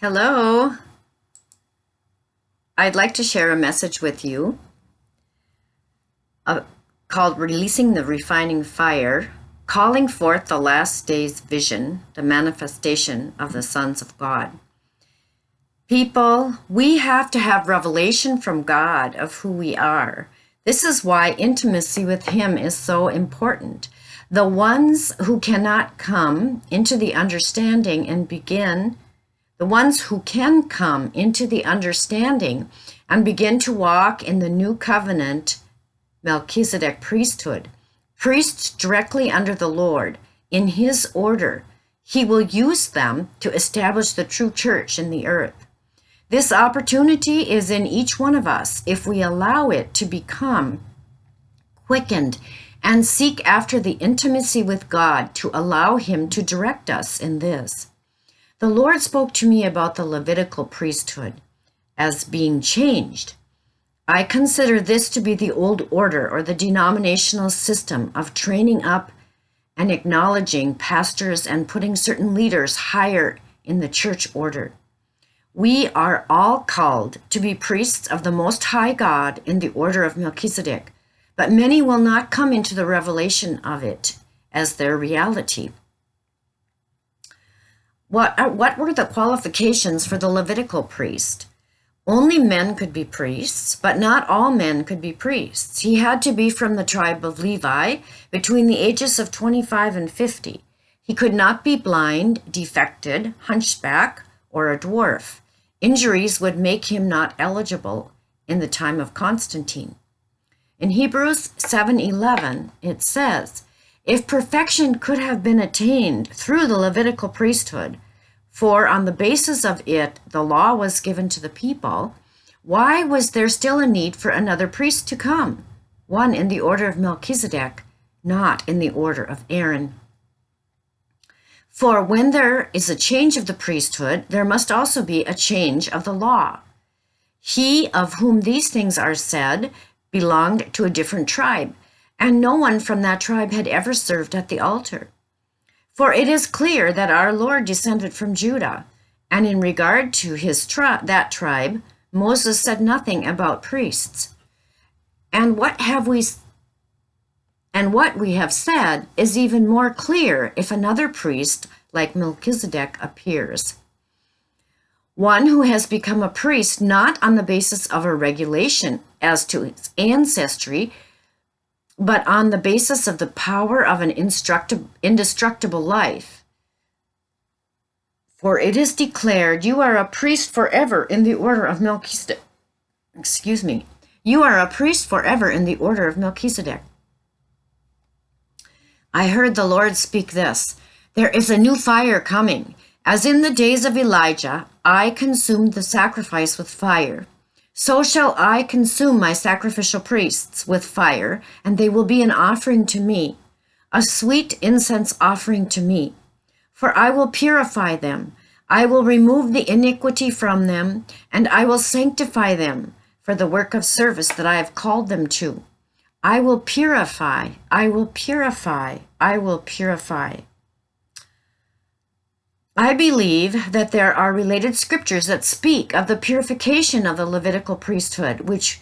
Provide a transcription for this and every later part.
Hello. I'd like to share a message with you uh, called Releasing the Refining Fire, Calling Forth the Last Days Vision, the Manifestation of the Sons of God. People, we have to have revelation from God of who we are. This is why intimacy with Him is so important. The ones who cannot come into the understanding and begin The ones who can come into the understanding and begin to walk in the new covenant Melchizedek priesthood, priests directly under the Lord, in His order, He will use them to establish the true church in the earth. This opportunity is in each one of us if we allow it to become quickened and seek after the intimacy with God to allow Him to direct us in this. The Lord spoke to me about the Levitical priesthood as being changed. I consider this to be the old order or the denominational system of training up and acknowledging pastors and putting certain leaders higher in the church order. We are all called to be priests of the Most High God in the order of Melchizedek, but many will not come into the revelation of it as their reality. What were the qualifications for the Levitical priest? Only men could be priests, but not all men could be priests. He had to be from the tribe of Levi between the ages of 25 and 50. He could not be blind, defected, hunchback, or a dwarf. Injuries would make him not eligible in the time of Constantine. In Hebrews 7:11, it says, if perfection could have been attained through the Levitical priesthood, for on the basis of it the law was given to the people, why was there still a need for another priest to come, one in the order of Melchizedek, not in the order of Aaron? For when there is a change of the priesthood, there must also be a change of the law. He of whom these things are said belonged to a different tribe, and no one from that tribe had ever served at the altar. For it is clear that our Lord descended from Judah, and in regard to that tribe, Moses said nothing about priests. And what we have said is even more clear if another priest like Melchizedek appears. One who has become a priest not on the basis of a regulation as to his ancestry, but on the basis of the power of an indestructible life. For it is declared, you are a priest forever in the order of Melchizedek. You are a priest forever in the order of Melchizedek. I heard the Lord speak this, there is a new fire coming. As in the days of Elijah, I consumed the sacrifice with fire. So shall I consume my sacrificial priests with fire, and they will be an offering to me, a sweet incense offering to me. For I will purify them, I will remove the iniquity from them, and I will sanctify them for the work of service that I have called them to. I will purify, I will purify, I will purify. I believe that there are related scriptures that speak of the purification of the Levitical priesthood, which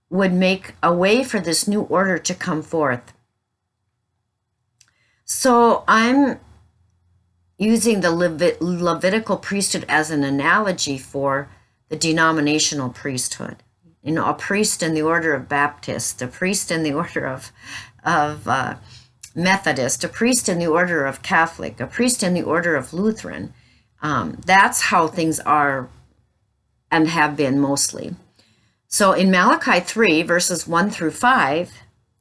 would make a way for this new order to come forth. So I'm using the Levitical priesthood as an analogy for the denominational priesthood. You know, a priest in the order of Baptist, a priest in the order of Methodist, a priest in the order of Catholic, a priest in the order of Lutheran. That's how things are and have been mostly. So in Malachi 3, verses 1 through 5,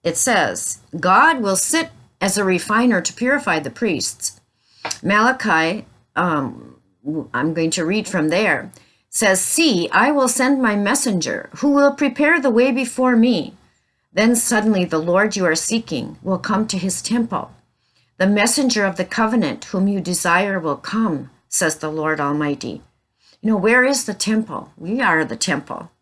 it says, God will sit as a refiner to purify the priests. Malachi, I'm going to read from there, says, see, I will send my messenger who will prepare the way before me. Then suddenly the Lord you are seeking will come to his temple. The messenger of the covenant whom you desire will come, says the Lord Almighty. You know, where is the temple? We are the temple.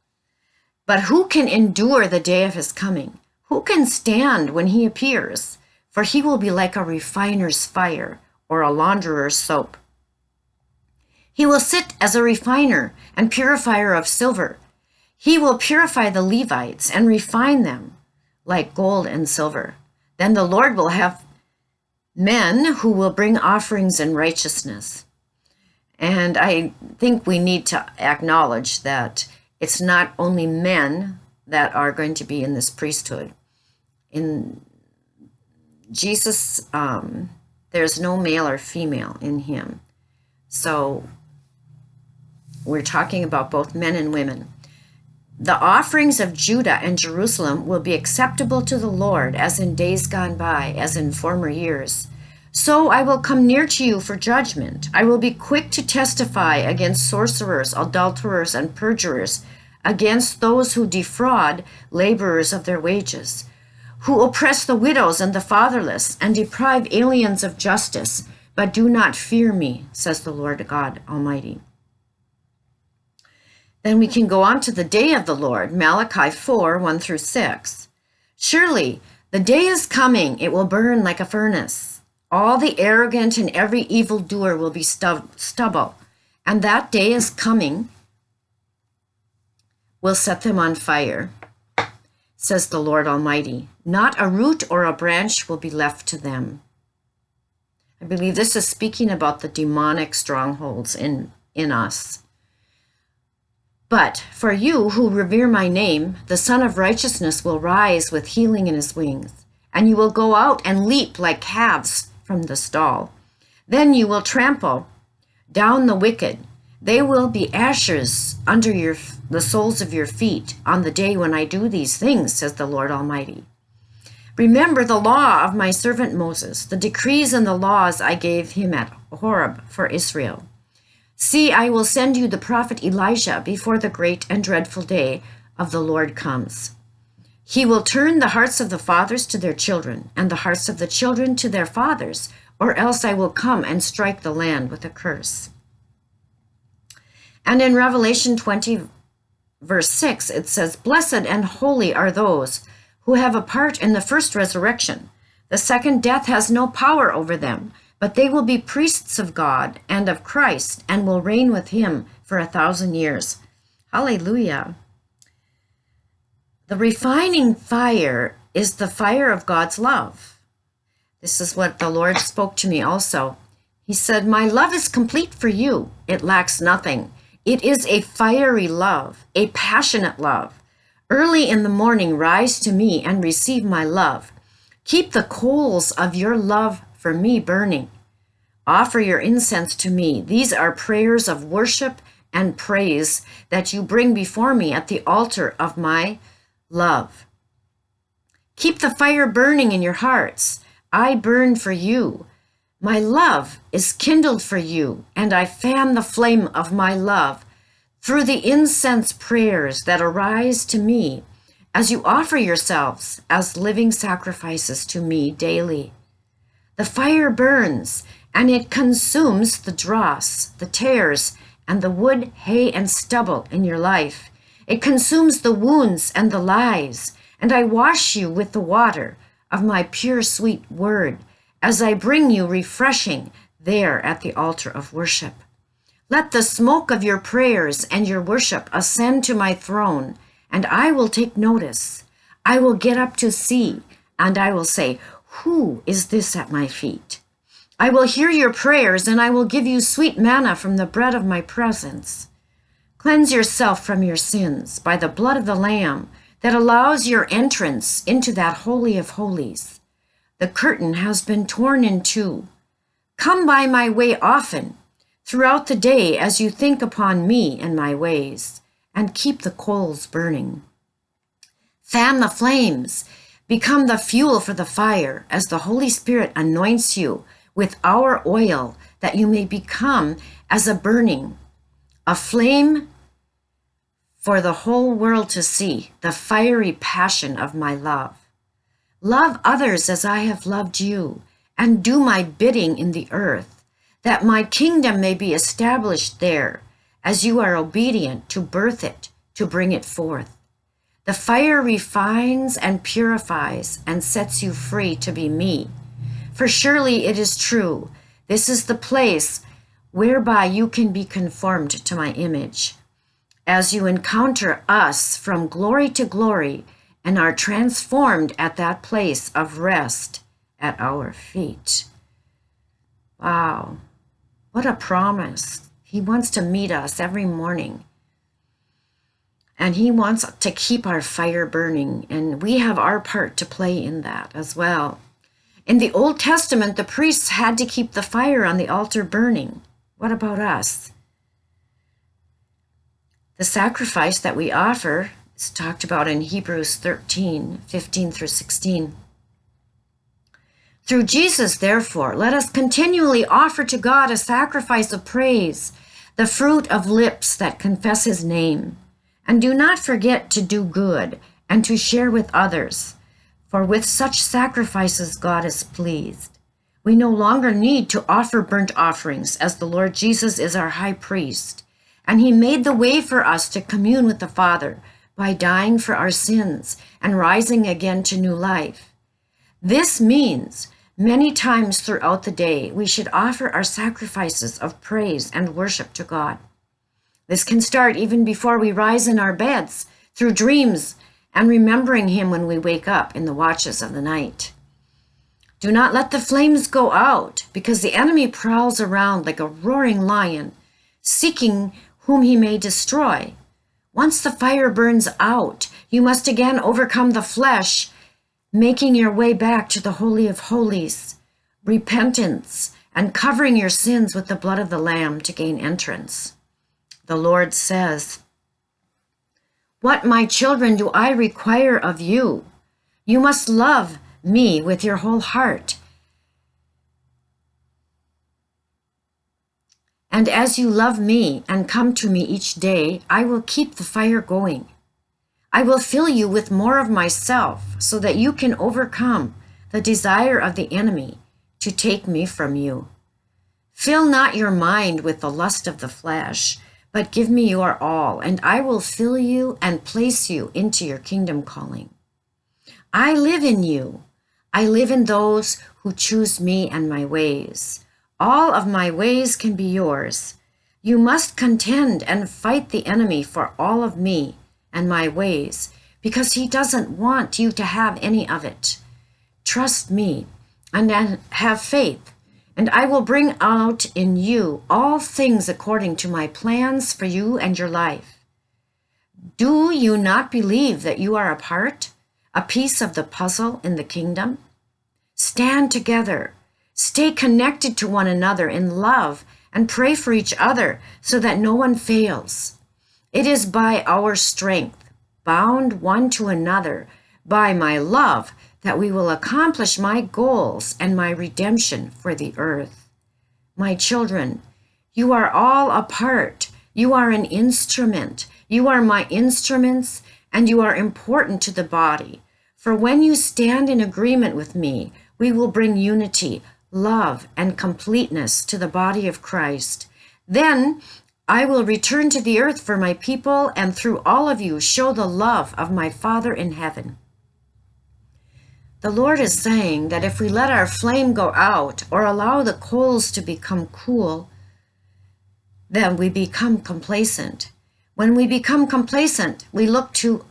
But who can endure the day of his coming? Who can stand when he appears? For he will be like a refiner's fire or a launderer's soap. He will sit as a refiner and purifier of silver. He will purify the Levites and refine them like gold and silver. Then the Lord will have men who will bring offerings in righteousness. And I think we need to acknowledge that it's not only men that are going to be in this priesthood. In Jesus, there's no male or female in him. So we're talking about both men and women. The offerings of Judah and Jerusalem will be acceptable to the Lord, as in days gone by, as in former years. So I will come near to you for judgment. I will be quick to testify against sorcerers, adulterers, and perjurers, against those who defraud laborers of their wages, who oppress the widows and the fatherless, and deprive aliens of justice, but do not fear me, says the Lord God Almighty. Then we can go on to the day of the Lord, Malachi 4, 1 through 6. Surely the day is coming, it will burn like a furnace. All the arrogant and every evildoer will be stubble, and that day is coming, will set them on fire, says the Lord Almighty. Not a root or a branch will be left to them. I believe this is speaking about the demonic strongholds in us. But for you who revere my name, the Son of Righteousness will rise with healing in his wings, and you will go out and leap like calves from the stall. Then you will trample down the wicked. They will be ashes under the soles of your feet on the day when I do these things, says the Lord Almighty. Remember the law of my servant Moses, the decrees and the laws I gave him at Horeb for Israel. See, I will send you the prophet Elijah before the great and dreadful day of the Lord comes. He will turn the hearts of the fathers to their children, and the hearts of the children to their fathers, or else I will come and strike the land with a curse. And in Revelation 20, verse 6, it says, Blessed and holy are those who have a part in the first resurrection. The second death has no power over them, but they will be priests of God and of Christ, and will reign with him for 1,000 years. Hallelujah. The refining fire is the fire of God's love. This is what the Lord spoke to me also. He said, My love is complete for you. It lacks nothing. It is a fiery love, a passionate love. Early in the morning, rise to me and receive my love. Keep the coals of your love for me burning. Offer your incense to me. These are prayers of worship and praise that you bring before me at the altar of my love. Keep the fire burning in your hearts. I burn for you. My love is kindled for you, and I fan the flame of my love through the incense prayers that arise to me as you offer yourselves as living sacrifices to me daily. The fire burns, and it consumes the dross, the tares, and the wood, hay, and stubble in your life. It consumes the wounds and the lies, and I wash you with the water of my pure sweet word as I bring you refreshing there at the altar of worship. Let the smoke of your prayers and your worship ascend to my throne, and I will take notice. I will get up to see, and I will say, Who is this at my feet? I will hear your prayers, and I will give you sweet manna from the bread of my presence. Cleanse yourself from your sins by the blood of the Lamb that allows your entrance into that Holy of Holies. The curtain has been torn in two. Come by my way often, throughout the day as you think upon me and my ways, and keep the coals burning. Fan the flames, become the fuel for the fire, as the Holy Spirit anoints you with our oil, that you may become as a burning, a flame for the whole world to see, the fiery passion of my love. Love others as I have loved you, and do my bidding in the earth, that my kingdom may be established there, as you are obedient to birth it, to bring it forth. The fire refines and purifies and sets you free to be me. For surely it is true, this is the place whereby you can be conformed to my image, as you encounter us from glory to glory and are transformed at that place of rest at our feet. Wow, what a promise. He wants to meet us every morning. And he wants to keep our fire burning, and we have our part to play in that as well. In the Old Testament, the priests had to keep the fire on the altar burning. What about us? The sacrifice that we offer is talked about in Hebrews 13, 15 through 16. Through Jesus, therefore, let us continually offer to God a sacrifice of praise, the fruit of lips that confess his name. And do not forget to do good and to share with others, for with such sacrifices God is pleased. We no longer need to offer burnt offerings, as the Lord Jesus is our high priest, and he made the way for us to commune with the Father by dying for our sins and rising again to new life. This means many times throughout the day we should offer our sacrifices of praise and worship to God. This can start even before we rise in our beds, through dreams and remembering him when we wake up in the watches of the night. Do not let the flames go out, because the enemy prowls around like a roaring lion, seeking whom he may destroy. Once the fire burns out, you must again overcome the flesh, making your way back to the Holy of Holies, repentance, and covering your sins with the blood of the Lamb to gain entrance. The Lord says, "What, my children, do I require of you? You must love me with your whole heart. And as you love me and come to me each day, I will keep the fire going. I will fill you with more of myself so that you can overcome the desire of the enemy to take me from you. Fill not your mind with the lust of the flesh, but give me your all, and I will fill you and place you into your kingdom calling. I live in you. I live in those who choose me and my ways. All of my ways can be yours. You must contend and fight the enemy for all of me and my ways, because he doesn't want you to have any of it. Trust me and have faith, and I will bring out in you all things according to my plans for you and your life. Do you not believe that you are a piece of the puzzle in the kingdom? Stand together, stay connected to one another in love, and pray for each other so that no one fails. It is by our strength, bound one to another by my love, that we will accomplish my goals and my redemption for the earth. My children, you are all a part. You are an instrument. You are my instruments, and you are important to the body. For when you stand in agreement with me, we will bring unity, love, and completeness to the body of Christ. Then I will return to the earth for my people, and through all of you show the love of my Father in heaven. The Lord is saying that if we let our flame go out or allow the coals to become cool, then we become complacent. When we become complacent, we look to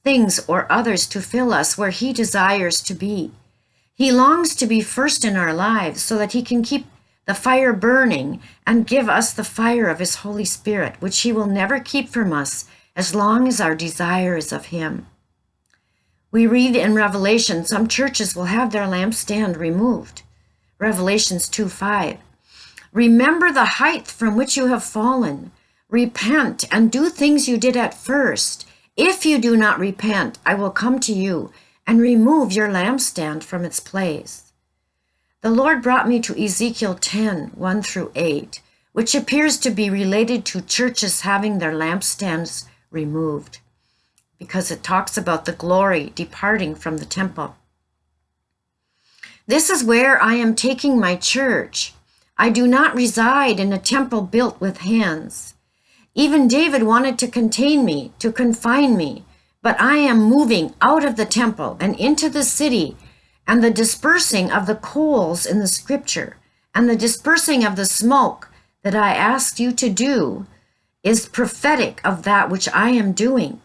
things or others to fill us where he desires to be. He longs to be first in our lives so that he can keep the fire burning and give us the fire of his Holy Spirit, which he will never keep from us as long as our desire is of him. We read in Revelation, some churches will have their lampstand removed. Revelations 2:5. Remember the height from which you have fallen. Repent and do things you did at first. If you do not repent, I will come to you and remove your lampstand from its place. The Lord brought me to Ezekiel 10:1-8, which appears to be related to churches having their lampstands removed, because it talks about the glory departing from the temple. This is where I am taking my church. I do not reside in a temple built with hands. Even David wanted to contain me, to confine me, but I am moving out of the temple and into the city, and the dispersing of the coals in the scripture, and the dispersing of the smoke that I asked you to do is prophetic of that which I am doing.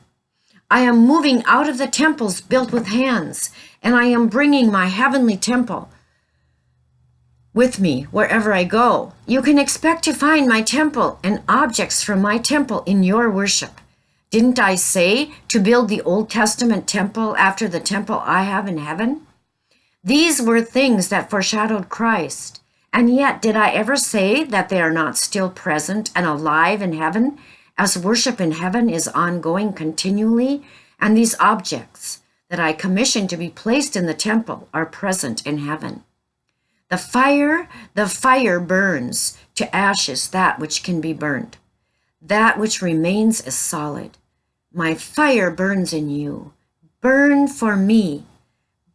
I am moving out of the temples built with hands, and I am bringing my heavenly temple with me wherever I go. You can expect to find my temple and objects from my temple in your worship. Didn't I say to build the Old Testament temple after the temple I have in heaven? These were things that foreshadowed Christ. And yet, did I ever say that they are not still present and alive in heaven, as worship in heaven is ongoing continually, and these objects that I commissioned to be placed in the temple are present in heaven? The fire burns to ashes that which can be burned. That which remains is solid. My fire burns in you. Burn for me.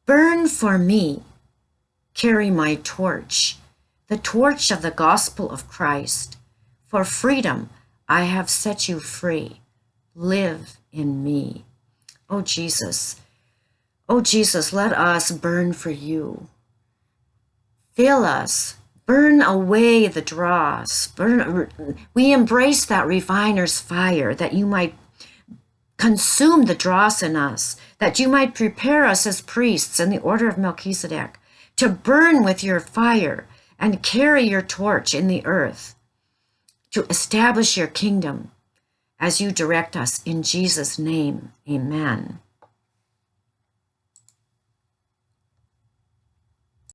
Burn for me. Carry my torch, the torch of the gospel of Christ. For freedom, I have set you free. Live in me. Oh, Jesus. Oh, Jesus, let us burn for you. Fill us. Burn away the dross. We embrace that refiner's fire, that you might consume the dross in us, that you might prepare us as priests in the order of Melchizedek, to burn with your fire and carry your torch in the earth, to establish your kingdom as you direct us in Jesus' name. Amen.